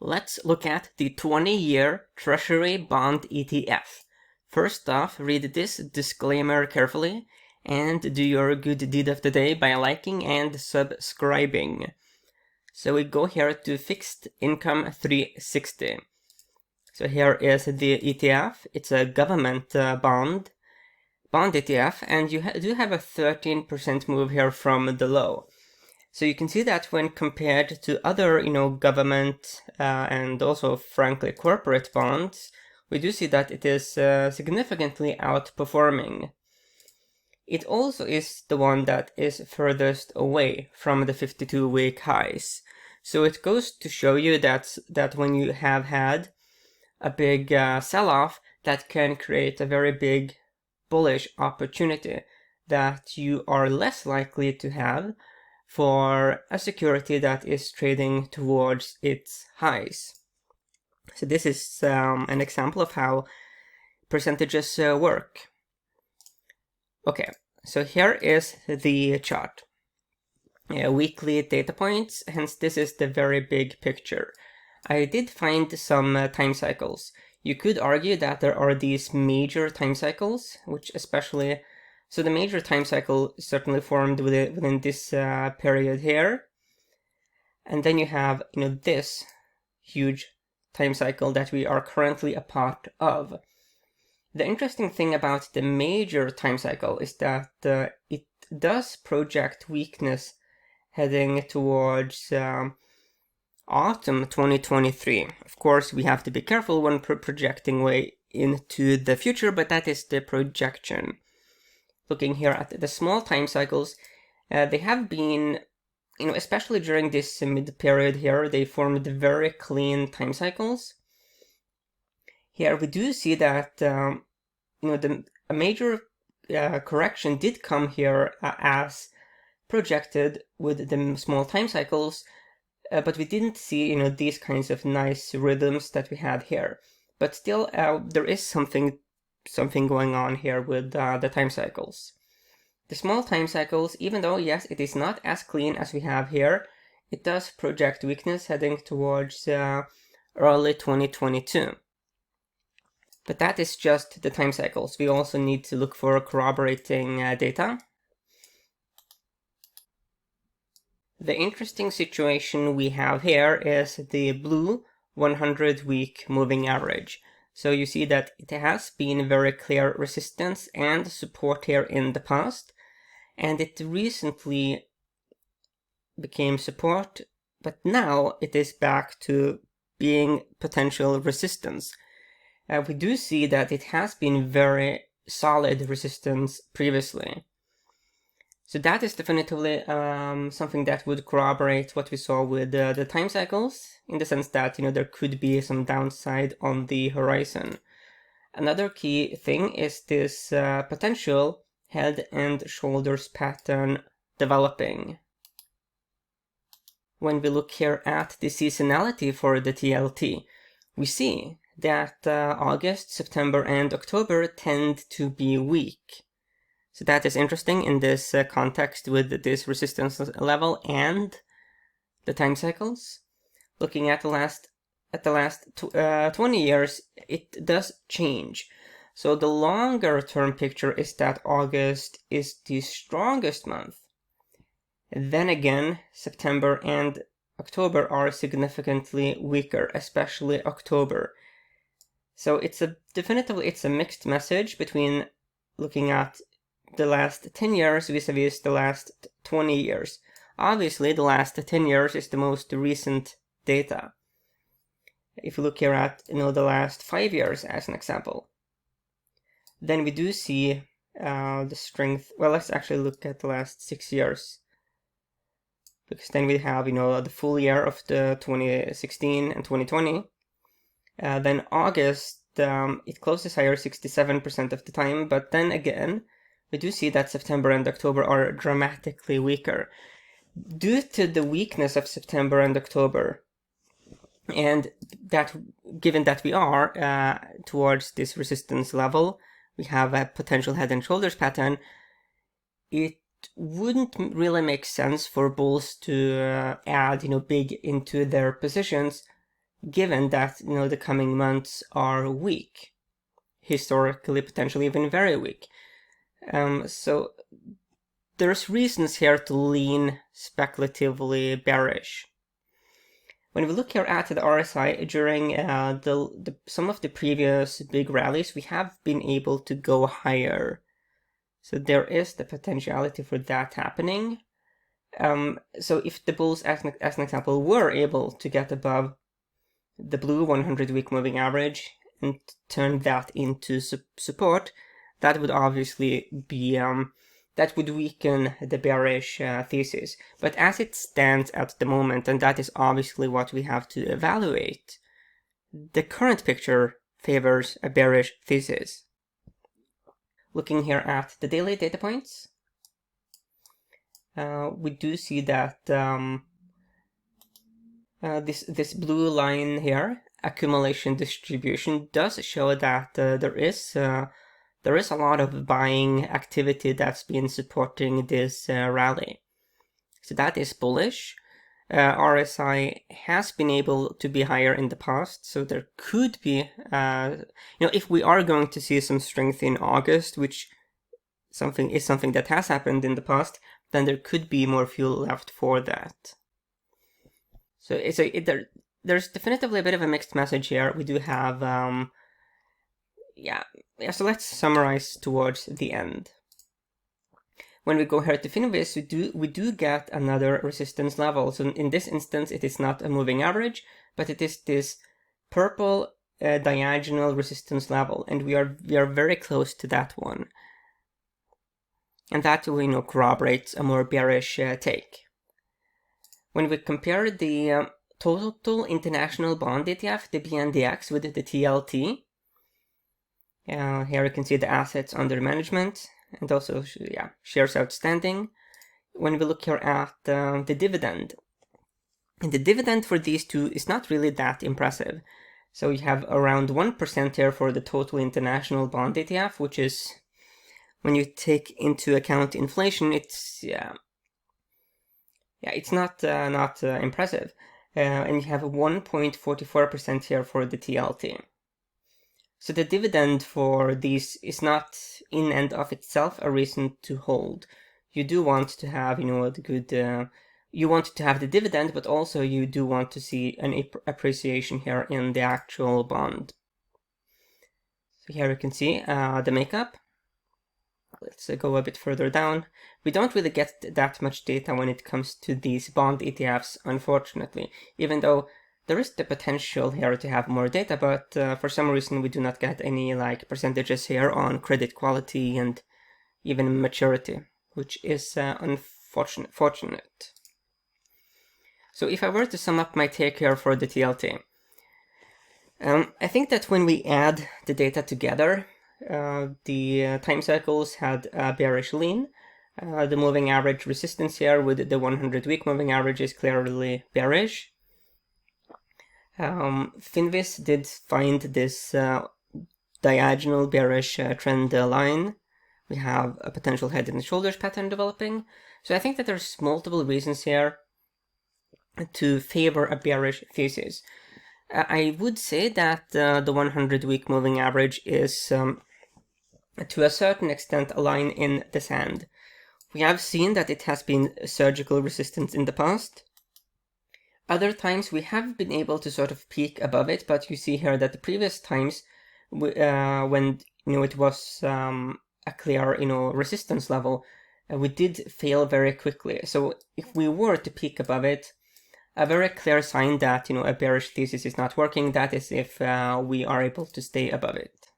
Let's look at the 20-year Treasury Bond ETF. First off, read this disclaimer carefully and do your good deed of the day by liking and subscribing. So we go here to Fixed Income 360. So here is the ETF. It's a government bond ETF, and you do have a 13% move here from the low. So you can see that when compared to other, government and also, frankly, corporate bonds, we do see that it is significantly outperforming. It also is the one that is furthest away from the 52-week highs. So it goes to show you that when you have had a big sell-off, that can create a very big bullish opportunity that you are less likely to have for a security that is trading towards its highs. So this is an example of how percentages work. Okay, so here is the chart. Weekly data points, hence this is the very big picture. I did find some time cycles. You could argue that there are these major time cycles, which especially... So the major time cycle is certainly formed within this period here. And then you have, this huge time cycle that we are currently a part of. The interesting thing about the major time cycle is that it does project weakness heading towards autumn 2023. Of course, we have to be careful when projecting way into the future, but that is the projection. Looking here at the small time cycles, they have been, especially during this mid-period here, they formed very clean time cycles. Here we do see that, a major correction did come here as projected with the small time cycles, but we didn't see, these kinds of nice rhythms that we had here. But still, there is something going on here with the time cycles. The small time cycles, even though, yes, it is not as clean as we have here, it does project weakness heading towards early 2022. But that is just the time cycles. We also need to look for corroborating data. The interesting situation we have here is the blue 100-week moving average. So you see that it has been very clear resistance and support here in the past, and it recently became support, but now it is back to being potential resistance. We do see that it has been very solid resistance previously. So that is definitively something that would corroborate what we saw with the time cycles, in the sense that, there could be some downside on the horizon. Another key thing is this potential head and shoulders pattern developing. When we look here at the seasonality for the TLT, we see that August, September, and October tend to be weak. So that is interesting in this context with this resistance level and the time cycles. Looking at the last 20 years, it does change. So the longer term picture is that August is the strongest month. Then again, September and October are significantly weaker, especially October. So it's definitely a mixed message between looking at the last 10 years vis-a-vis the last 20 years. Obviously, the last 10 years is the most recent data. If you look here at, the last 5 years as an example, then we do see the strength. Well, let's actually look at the last 6 years, because then we have, the full year of the 2016 and 2020. Then August, it closes higher 67% of the time, but then again, we do see that September and October are dramatically weaker. Due to the weakness of September and October, and that, given that we are towards this resistance level, we have a potential head and shoulders pattern, it wouldn't really make sense for bulls to add, big into their positions given that the coming months are weak, historically potentially even very weak. So there's reasons here to lean speculatively bearish. When we look here at the RSI during some of the previous big rallies, we have been able to go higher. So there is the potentiality for that happening. So if the bulls, as an example, were able to get above the blue 100-week moving average and turn that into support, that would obviously be that would weaken the bearish thesis. But as it stands at the moment, and that is obviously what we have to evaluate, the current picture favors a bearish thesis. Looking here at the daily data points, we do see that this blue line here, accumulation distribution, does show that there is a lot of buying activity that's been supporting this rally. So that is bullish. RSI has been able to be higher in the past, so there could be, if we are going to see some strength in August, which is something that has happened in the past, then there could be more fuel left for that. So there's definitively a bit of a mixed message here. We do have, so let's summarize towards the end. When we go here to Finvis, we do get another resistance level. So in this instance, it is not a moving average, but it is this purple diagonal resistance level, and we are very close to that one. And that corroborates a more bearish take. When we compare the total international bond ETF, the BNDX, with the TLT, here you can see the assets under management and also shares outstanding. When we look here at the dividend, and the dividend for these two is not really that impressive. So you have around 1% here for the total international bond ETF, which is, when you take into account inflation, it's it's not impressive. And you have 1.44% here for the TLT. So the dividend for these is not in and of itself a reason to hold. You do want to have, the good, you want to have the dividend, but also you do want to see an appreciation here in the actual bond. So here you can see the makeup. Let's go a bit further down. We don't really get that much data when it comes to these bond ETFs, unfortunately, even though there is the potential here to have more data, but for some reason we do not get any percentages here on credit quality and even maturity, which is unfortunate. So if I were to sum up my take here for the TLT, I think that when we add the data together, the time cycles had a bearish lean. The moving average resistance here with the 100-week moving average is clearly bearish. Finvis did find this diagonal bearish trend line. We have a potential head and shoulders pattern developing. So I think that there's multiple reasons here to favor a bearish thesis. I would say that the 100-week moving average is to a certain extent a line in the sand. We have seen that it has been surgical resistance in the past. Other times we have been able to sort of peak above it, but you see here that the previous times when it was a clear resistance level, we did fail very quickly. So if we were to peak above it, a very clear sign that a bearish thesis is not working, that is if we are able to stay above it.